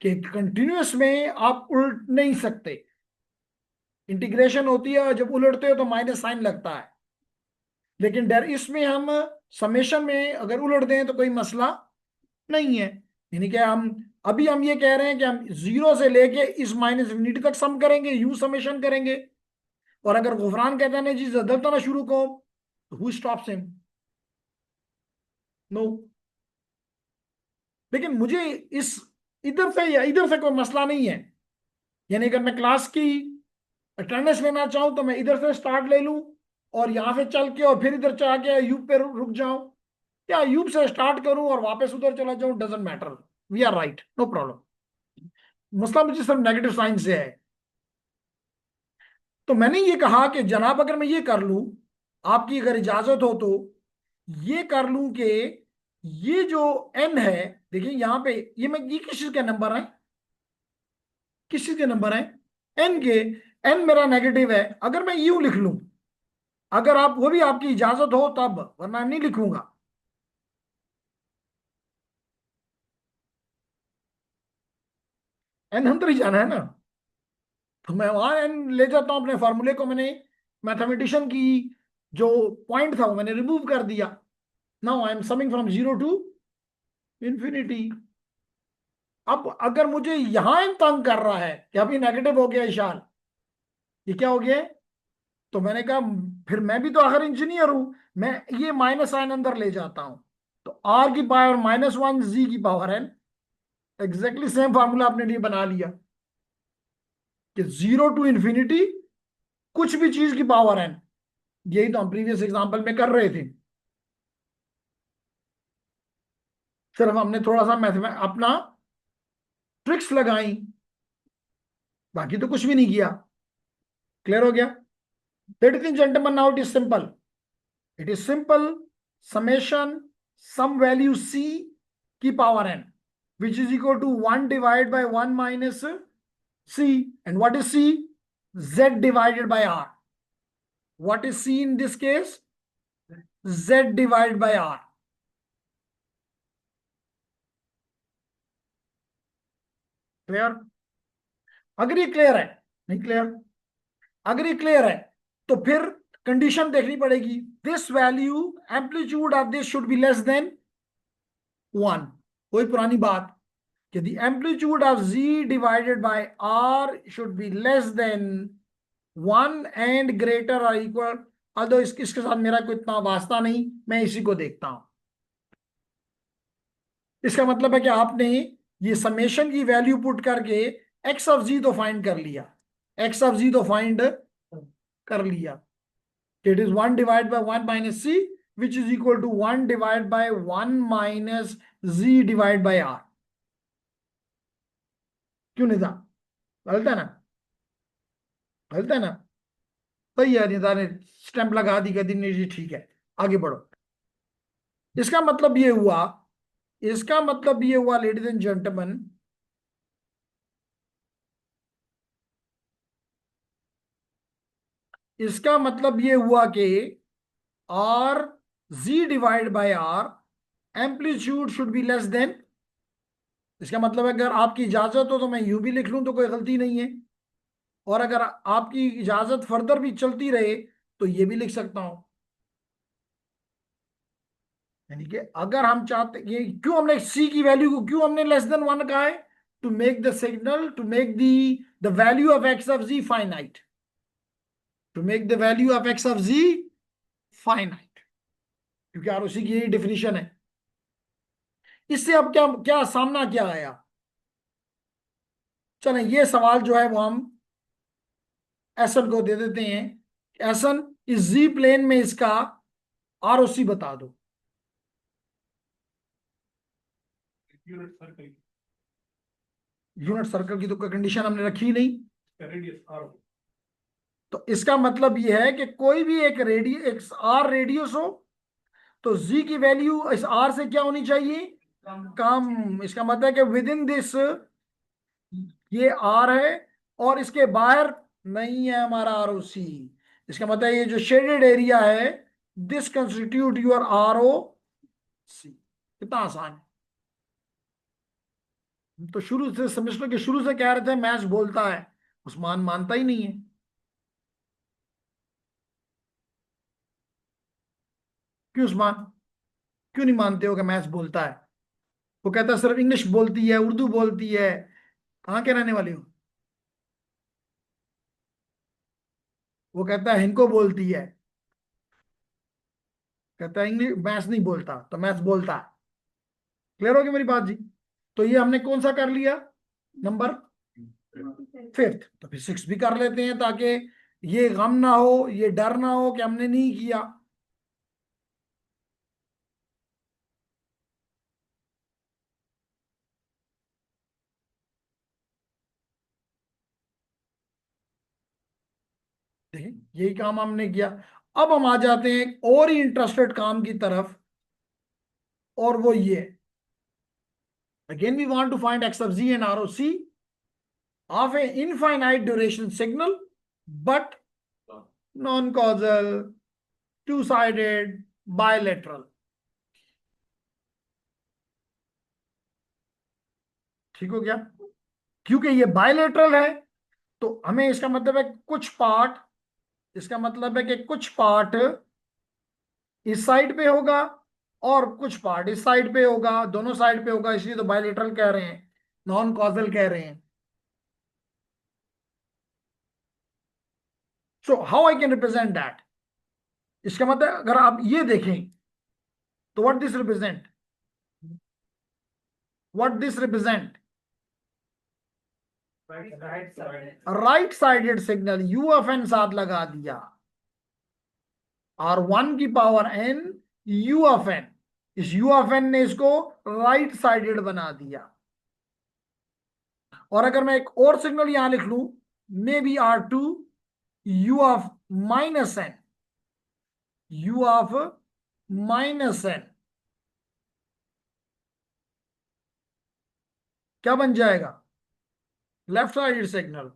Speaker 1: कि कंटिन्यूस में आप उलट नहीं सकते, इंटीग्रेशन होती है और जब उलटते हो तो माइनस साइन लगता है, लेकिन डर इसमें हम समेशन में अगर उलट दें तो कोई मसला नहीं है। यानी कि हम ये कह रहे हैं कि हम जीरो से लेके इस माइनस इंफिनिटी तक सम करेंगे, यू समेशन करेंगे। और अगर गुफरान कहता है ना जी जदलता ना शुरू को, तो हु स्टॉप्स हिम? नो। लेकिन मुझे इस इधर से या इधर से कोई मसला नहीं है। यानी अगर मैं क्लास की अटेंडेंस लेना चाहूं तो मैं इधर से स्टार्ट ले लूं और यहां से चल के और फिर इधर चला के यूब पे रुक जाऊं, या यूब से स्टार्ट करूं और वापस उधर चला जाऊं, doesn't matter, we are right, no problem. मसला मुझे सिर्फ नेगेटिव साइन से है। तो मैंने ये कहा कि जनाब अगर मैं ये कर लूं, आपकी अगर इजाजत हो तो ये कर लूं कि ये जो एन है, देखिए यहां पे ये किस चीज के नंबर है, किस चीज के नंबर है, एन के। एन मेरा नेगेटिव है, अगर मैं यूं लिख लूं, अगर आप वो भी आपकी इजाजत हो तब, वरना नहीं लिखूंगा। एन अंदर ही जाना है ना, तो मैं वहां एन ले जाता हूं। अपने फार्मूले को मैंने मैथमेटिशियन की जो पॉइंट था वो मैंने रिमूव कर दिया। Now I am summing from zero to infinity. अब अगर मुझे यहां इन तंग कर रहा है कि अभी नेगेटिव हो गया इशान, ये क्या हो गया है? तो मैंने कहा फिर मैं भी तो आखिर इंजीनियर हूं, मैं ये माइनस साइन अंदर ले जाता हूं। तो आर की पावर -1 जी की power n, exactly same formula आपने लिए बना लिया कि जीरो टू इंफिनिटी कुछ भी चीज की पावर एन। यही तो हम प्रीवियस एग्जांपल में कर रहे थे, सिर्फ हमने थोड़ा सा मैथ में अपना ट्रिक्स लगाई, बाकी तो कुछ भी नहीं किया। क्लियर हो गया? Ladies and gentleman, now it is simple, it is simple summation sum value c की power n which is equal to 1 divided by 1 minus c, and what is c? Z divided by r. What is c in this case? Z divided by r. Clear? अगर ये क्लियर है, नहीं क्लियर? अगर ये क्लियर है तो फिर कंडीशन देखनी पड़ेगी, this value amplitude of this should be less than 1। कोई पुरानी बात कि the amplitude of z divided by r should be less than 1 and greater or equal, although इसके साथ मेरा कोई इतना वास्ता नहीं, मैं इसी को देखता हूं। इसका मतलब है कि आपने ये समेशन की वैल्यू पुट करके एक्स ऑफ जी तो फाइंड कर लिया, एक्स ऑफ जी तो फाइंड कर लिया। It is 1 divide by 1 minus c which is equal to 1 divide by 1 minus z divide by R. क्यों नहीं था? गलत है ना? गलत है ना? सही है निदा ने स्टैंप लगा दी, कहती नहीं जी ठीक है, आगे बढ़ो। इसका मतलब ये हुआ, इसका मतलब ये हुआ लेडीज एंड जेंटलमैन, इसका मतलब ये हुआ कि R z divide by R amplitude should be less than. इसका मतलब है अगर आपकी इजाजत हो तो मैं यूं भी लिख लूं तो कोई गलती नहीं है, और अगर आपकी इजाजत फर्दर भी चलती रहे तो ये भी लिख सकता हूं। यानी कि अगर हम चाहते, ये क्यों हमने सी की वैल्यू को क्यों हमने लेस देन 1 कहा है? To make the signal, to make the value of x of z finite, to make the value of x of z finite, क्योंकि यार उसी की यही डेफिनेशन है। इससे अब क्या क्या सामना क्या आया? चलें ये सवाल जो है वो हम एसन को दे देते हैं। एसन, इस जी प्लेन में इसका आरओसी बता दो।
Speaker 2: यूनिट सर्कल
Speaker 1: यूनिट सर्कल की तो कोई कंडीशन हमने रखी ही नहीं,
Speaker 2: का रेडियस r हो।
Speaker 1: तो इसका मतलब यह है कि कोई भी एक आर रेडियस हो तो जी की वैल्यू इस आर से क्या होनी चाहिए? कम। इसका मतलब है कि विद इन दिस, ये आर है और इसके बाहर नहीं है हमारा आरओसी। इसका मतलब ये जो शेडेड एरिया है, दिस कंस्टिट्यूट योर आरओसी। कितना आसान है। हम तो शुरू से, सेमेस्टर के शुरू से कह रहे थे मैथ्स बोलता है, उस्मान मानता ही नहीं है। क्यों उस्मान, क्यों नहीं मानते हो कि मैथ्स बोलता है? वो कहता है सिर्फ इंग्लिश बोलती है, उर्दू बोलती है। कहाँ के रहने वाले हो? वो कहता है इनको बोलती है। कहता है इंग्लिश मैथ्स नहीं बोलता, तो मैथ्स बोलता है। क्लियर हो गई मेरी बात जी? तो ये हमने कौन सा कर लिया, नंबर फिफ्थ। तो फिर सिक्स भी कर लेते हैं, ताकि ये गम ना हो, ये डर ना हो कि हमने नहीं किया। देखिए यही काम हमने किया। अब हम आ जाते हैं एक और ही इंटरेस्टेड काम की तरफ, और वो ये, again we want to find x of z and R O C of a infinite duration signal, but non causal, two sided, bilateral. ठीक हो गया? क्योंकि ये बायलेटरल है, तो हमें इसका मतलब है कुछ पार्ट, इसका मतलब है कि कुछ पार्ट इस साइड पे होगा और कुछ पार्ट इस साइड पे होगा, दोनों साइड पे होगा, इसलिए तो बायलेटरल कह रहे हैं, नॉन कॉजल कह रहे हैं। So how I can represent that? इसका मतलब अगर आप ये देखें, तो what this represent, what this represent? Right sided signal, u of n साथ लगा दिया, आर वन की power n u of n. इस यू ऑफ एन ने इसको राइट साइडेड बना दिया। और अगर मैं एक और सिग्नल यहां लिख लूं, may be R two u of minus n, u of minus n, क्या बन जाएगा? Left sided signal.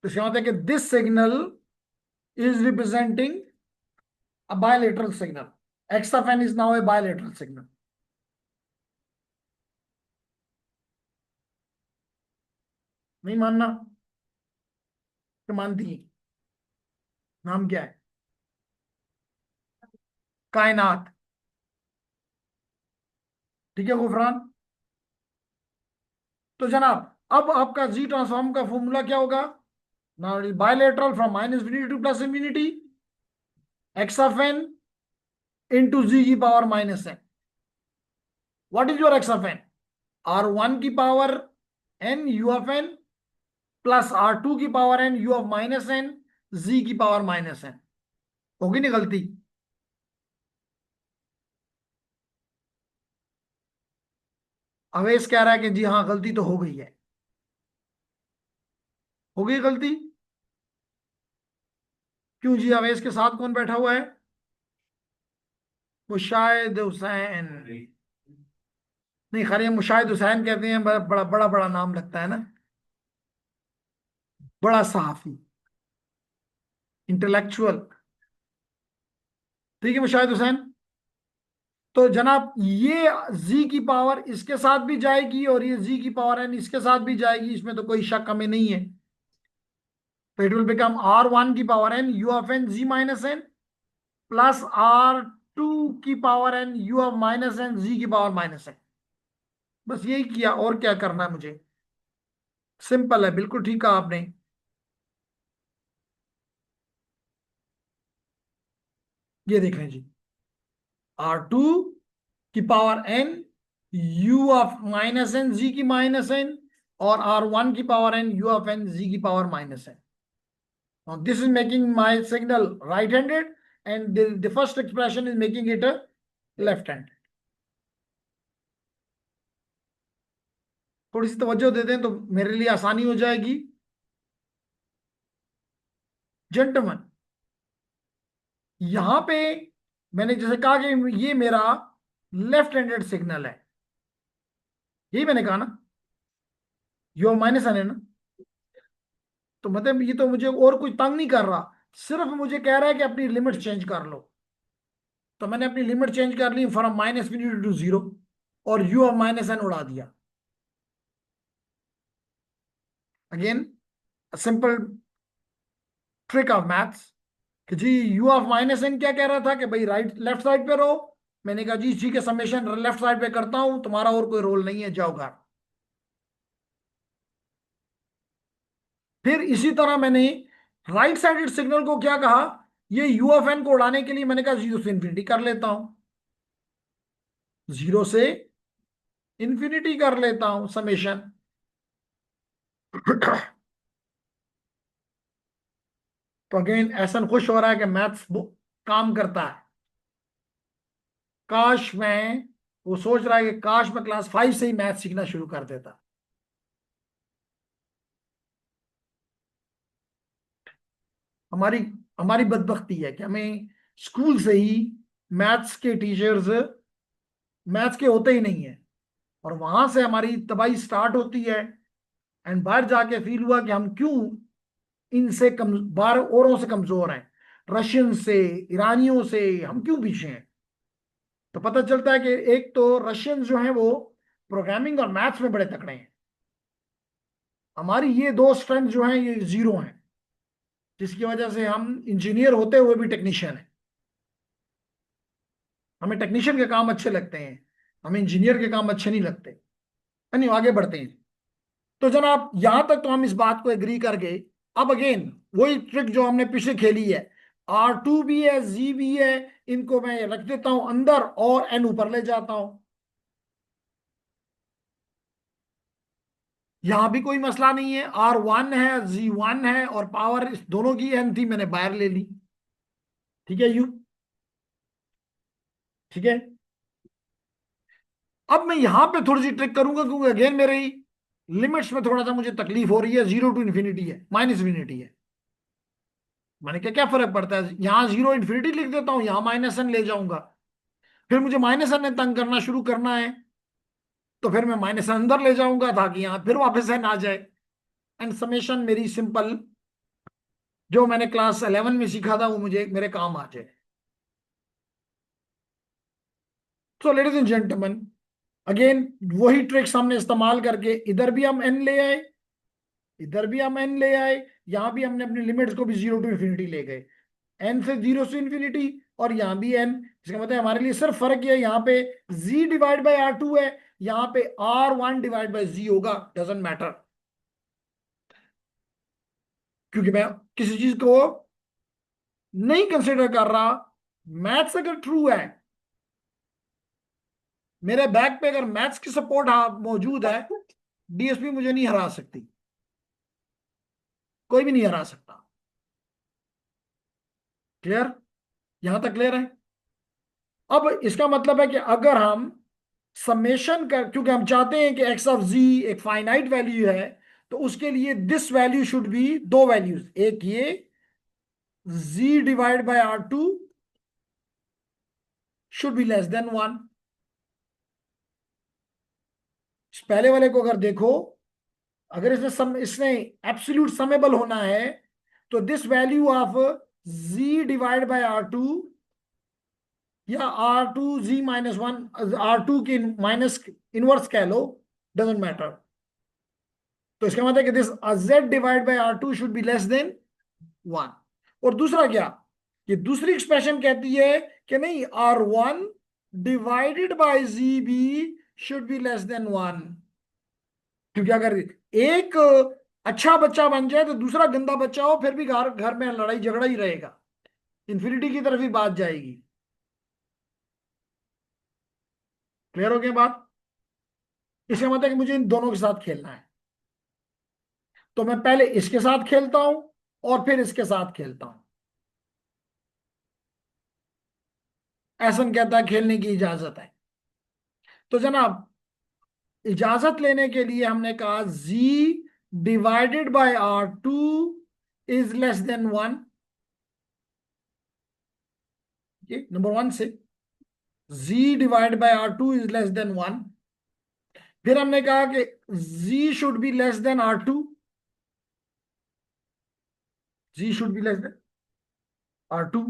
Speaker 1: तो इसका मतलब है कि this signal is representing a bilateral signal. X of n is now a bilateral signal. नहीं मानना कि मानती है? नाम क्या है? कायनात। ठीक है गुफरान? तो जनाब, अब आपका जी ट्रांसफॉर्म का फॉर्मूला क्या होगा? Now it is bilateral from minus infinity to plus infinity, x of N into जी की power minus n. What is your x of n? R one की power n u of n, plus r two की power n u of minus n, z की पावर माइनस एन। होगी नहीं गलती? अवेश कह रहा है कि जी हाँ गलती तो हो गई है। हो गई गलती? क्यों जी? अवेश के साथ कौन बैठा हुआ है? मुशाहिद हुसैन। नहीं खैर, ये मुशाहिद हुसैन कहते हैं, बड़ा बड़ा बड़ा बड़ा नाम लगता है ना, बड़ा सहाफी, इंटेलेक्चुअल। ठीक है मुशाहिद हुसैन। तो जनाब ये जी की पावर इसके साथ भी जाएगी, और ये जी की पावर एन इसके साथ भी जाएगी, इसमें तो कोई शक हमें नहीं है। तो it will become r one की power n u of n z minus n, plus r two की power n u of minus n z की पावर माइनस एन। बस यही किया, और क्या करना है मुझे? सिंपल है, बिल्कुल ठीक कहा आपने। ये देख लें जी, आर टू की power n u of minus n z की माइनस एन, और आर वन की power n u of n z की power minus n. Now this is making my signal right-handed, and the first expression is making it a left-handed. थोड़ी सी तवज्जो दे दें तो मेरे लिए आसानी हो जाएगी। जेंटलमैन, यहां पे मैंने जैसे कहा कि ये मेरा लेफ्ट हैंडेड सिग्नल है, यही मैंने कहा ना। यू ऑफ माइनस एन है ना, तो मतलब ये तो मुझे और कोई तंग नहीं कर रहा, सिर्फ मुझे कह रहा है कि अपनी लिमिट चेंज कर लो। तो मैंने अपनी लिमिट चेंज कर ली from minus infinity to zero, और यू ऑफ माइनस एन उड़ा दिया। Again simple trick of maths कि जी यू ऑफ माइनस एन क्या कह रहा था कि भाई राइट लेफ्ट साइड पे रहो। मैंने कहा जी ठीक है, समेशन लेफ्ट साइड पे करता हूं, तुम्हारा और कोई रोल नहीं है, जाओ घर। फिर इसी तरह मैंने राइट साइडेड सिग्नल को क्या कहा, ये यू ऑफ एन को उड़ाने के लिए मैंने कहा जीरो से इन्फिनिटी कर लेता हूं, जीरो से इन्फिनिटी कर लेता हूं समेशन। तो अगेन ऐसा खुश हो रहा है कि मैथ्स काम करता है। काश मैं, वो सोच रहा है कि काश मैं क्लास 5 से ही मैथ सीखना शुरू कर देता। हमारी हमारी बदबख्ती है कि हमें स्कूल से ही मैथ्स के टीचर्स मैथ्स के होते ही नहीं है, और वहां से हमारी तबाही स्टार्ट होती है। एंड बाहर जाके फील हुआ कि हम क्यों इनसे कम, बाहर औरों से कमजोर हैं, रशियन से, ईरानियों से हम क्यों पीछे हैं। तो पता चलता है कि एक तो रशियन जो हैं वो प्रोग्रामिंग और मैथ्स में बड़े तकड़े हैं, हमारी ये दो स्ट्रेंथ जो हैं ये जीरो हैं, जिसकी वजह से हम इंजीनियर होते हुए भी टेक्नीशियन हैं। हमें टेक्नीशियन के काम अच्छे लगते हैं, हमें इंजीनियर के काम अच्छे नहीं लगते। नहीं, आगे बढ़ते हैं। तो जनाब यहां तक तो हम इस बात को एग्री कर गए। अब अगेन वही ट्रिक जो हमने पीछे खेली है, R2 भी है, जी भी है, इनको मैं रख देता हूं अंदर और एन ऊपर ले जाता हूं। यहां भी कोई मसला नहीं है, R1 है, Z1 है, और पावर इस दोनों की एन थी, मैंने बाहर ले ली। ठीक है यू, ठीक है। अब मैं यहां पे थोड़ी सी ट्रिक करूंगा, क्योंकि अगेन मेरे लिमिट्स में थोड़ा सा मुझे तकलीफ हो रही है, जीरो टू इन्फिनिटी है, माइनस इन्फिनिटी है। मैंने क्या क्या फर्क पड़ता है, यहां जीरो इन्फिनिटी लिख देता हूं, यहां माइनस एन ले जाऊंगा। फिर मुझे माइनस एन तंग करना शुरू करना है, तो फिर मैं माइनस अंदर ले जाऊंगा ताकि यहां फिर वापस एन आ जाए। एंड समेशन मेरी सिंपल, जो मैंने क्लास 11 में सीखा था वो मुझे मेरे काम आ जाए। सो लेडीज एंड जेंटलमैन, अगेन वही ट्रिक्स हमने इस्तेमाल करके इधर भी हम एन ले आए, इधर भी हम एन ले आए, यहां भी हमने अपनी लिमिट्स को भी जीरो टू इन्फिनिटी ले गए, एन से जीरो से इन्फिनिटी, और यहां भी एन। इसका मतलब हमारे लिए सिर्फ फर्क ये है, यहाँ पे जी डिवाइड बाई R2 है, यहाँ पे R1 डिवाइड बाई जी होगा, डजेंट मैटर। क्योंकि मैं किसी चीज को नहीं कंसिडर कर रहा। मैथ्स अगर ट्रू है, मेरे बैक पे अगर मैथ्स की सपोर्ट मौजूद है, डीएसपी मुझे नहीं हरा सकती, कोई भी नहीं हरा सकता। क्लियर, यहां तक क्लियर है। अब इसका मतलब है कि अगर हम समेशन कर, क्योंकि हम चाहते हैं कि एक्स ऑफ जी एक फाइनाइट वैल्यू है, तो उसके लिए दिस वैल्यू शुड बी दो वैल्यूज, एक ये z divide by R2 should be less than one. पहले वाले को अगर देखो, अगर इसने एब्सोल्यूट समेबल होना है, तो this value of z divide by R2, या R2 Z-1, R2 की माइनस इनवर्स कह लो, डजेंट मैटर। तो इसका मतलब है कि this Z divide by R2 should be less than one. और दूसरा क्या, कि दूसरी एक्सप्रेशन कहती है कि नहीं, R1 divided bye ZB should be less than one. क्योंकि अगर एक अच्छा बच्चा बन जाए तो दूसरा गंदा बच्चा हो, फिर भी घर घर में लड़ाई झगड़ा ही रहेगा, इन्फिनिटी की तरफ ही बात जाएगी। क्लियर हो गया बात। इसका मतलब है कि मुझे इन दोनों के साथ खेलना है, तो मैं पहले इसके साथ खेलता हूं और फिर इसके साथ खेलता हूं। ऐसा कहता है खेलने की इजाजत है। तो जनाब इजाजत लेने के लिए हमने कहा z divided by R2 is less than one. Number one से z divide by R2 is less than one. फिर हमने कहा कि z should be less then R2, z should be less then R2।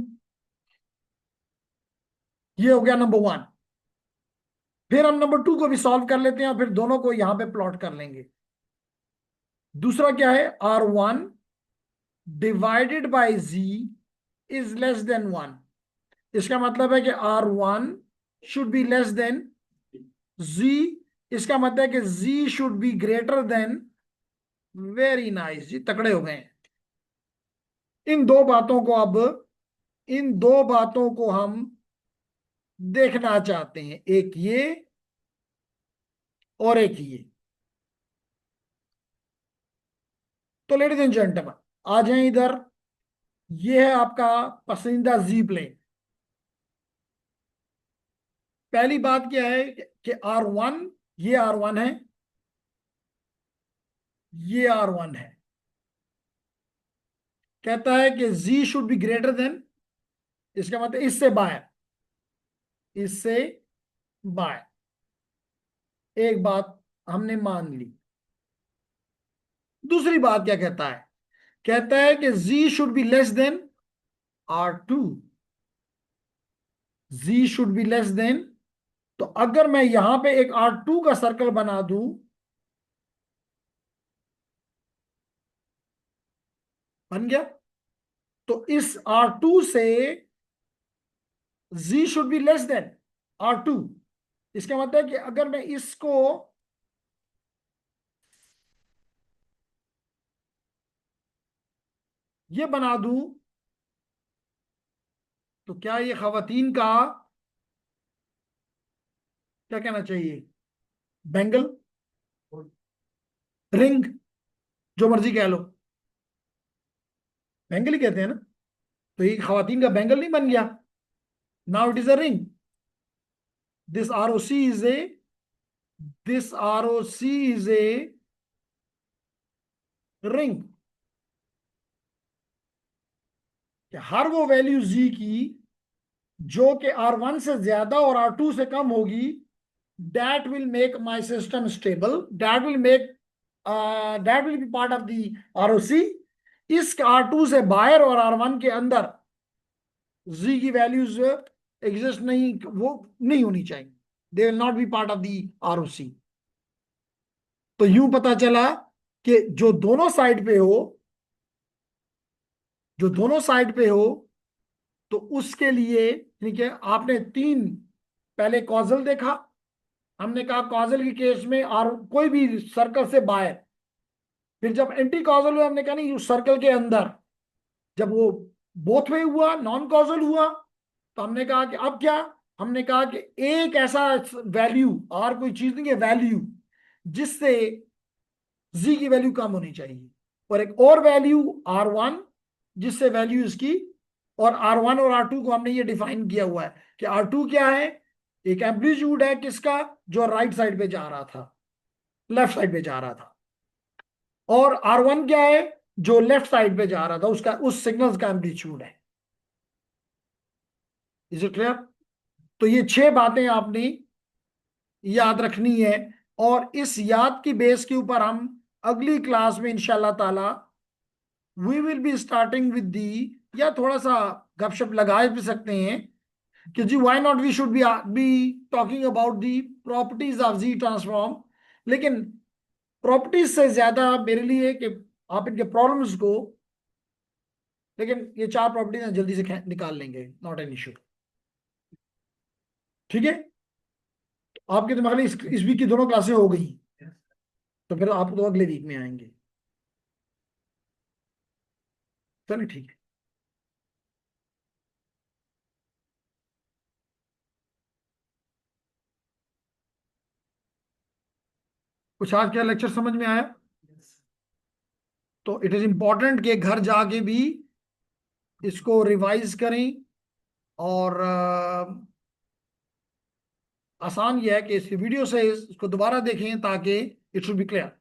Speaker 1: ये हो गया नंबर 1। फिर हम नंबर 2 को भी सॉल्व कर लेते हैं और फिर दोनों को यहां पे प्लॉट कर लेंगे। दूसरा क्या है, R1 divided by z is less than 1। इसका मतलब है कि R1 should be less than z। इसका मतलब है कि z should be greater than, very nice जी, तकड़े हो गए। इन दो बातों को अब, इन दो बातों को हम देखना चाहते हैं, एक ये और एक ये। तो लेडीज एंड जेंटलमैन, आ जाएं इधर। ये है आपका पसंदीदा जी प्लेन। पहली बात क्या है कि R1, ये R1 है, ये R1 है। कहता है कि z should be greater then, इसका मतलब इससे बाहर, इससे बाहर। एक बात हमने मान ली। दूसरी बात क्या कहता है, कहता है कि z should be less then R2, z should be less then. तो अगर मैं यहां पे एक R2 का सर्कल बना दूं, बन गया। तो इस R2 से z should be less then R2। इसका मतलब है कि अगर मैं इसको ये बना दूं, तो क्या ये खवातीन का क्या कहना चाहिए, बैंगल, रिंग, जो मर्जी कह लो, बैंगल ही कहते हैं ना। तो ये खवातीन का बैंगल नहीं बन गया, now it is a ring. This ROC is a, this ROC is a ring. हर वो वैल्यू z की जो कि R1 से ज्यादा और R2 से कम होगी, that will make my system stable, that will make that will be part of the ROC। इस R2 से बाहर और R1 के अंदर z की वैल्यूज एग्जिस्ट नहीं, वो नहीं होनी चाहिए, they will not be part of the ROC। तो यूं पता चला कि जो दोनों साइड पे हो, जो दोनों साइड पे हो, तो उसके लिए ठीक है, आपने तीन पहले कॉजल देखा। हमने कहा कॉजल के केस में और कोई भी सर्कल से बाहर। फिर जब एंटी कॉजल हुआ, हमने कहा नहीं, उस सर्कल के अंदर। जब वो बोथ वे हुआ, नॉन कॉजल हुआ, तो हमने कहा कि अब क्या, हमने कहा कि एक ऐसा वैल्यू, और कोई चीज नहीं है, वैल्यू जिससे जी की वैल्यू कम होनी चाहिए, और एक और वैल्यू R1 जिससे वैल्यू इसकी, और R1 और R2 को हमने ये डिफाइन किया हुआ है कि R2 क्या है, एक एम्पलीट्यूड है किसका, जो राइट साइड पे जा रहा था, लेफ्ट साइड पे जा रहा था, और R1 क्या है, जो लेफ्ट साइड पे जा रहा था, उसका, उस सिग्नल्स का एम्पलीट्यूड है। Is it clear? तो ये 6 बातें आपने याद रखनी है, और इस याद की बेस के ऊपर हम अगली क्लास में इंशाल्लाह ताला we will be starting with the, या थोड़ा सा गपशप लगा भी सकते हैं कि जी why not we should be talking about the properties of z transform. लेकिन प्रॉपर्टीज से ज्यादा मेरे लिए कि आप इनके प्रॉब्लम्स को, लेकिन ये 4 प्रॉपर्टीज जल्दी से निकाल लेंगे, नॉट एन इशू। ठीक है, आपके दिमाग में इस वीक की दोनों क्लासें हो गई, तो फिर आप तो अगले वीक में आएंगे। चलिए ठीक है। कुछ आज क्या लेक्चर समझ में आया? तो इट इज इंपॉर्टेंट कि घर जाके भी इसको रिवाइज करें, और आसान यह है कि इस वीडियो से इसको दोबारा देखें ताकि इट शुड बी क्लियर।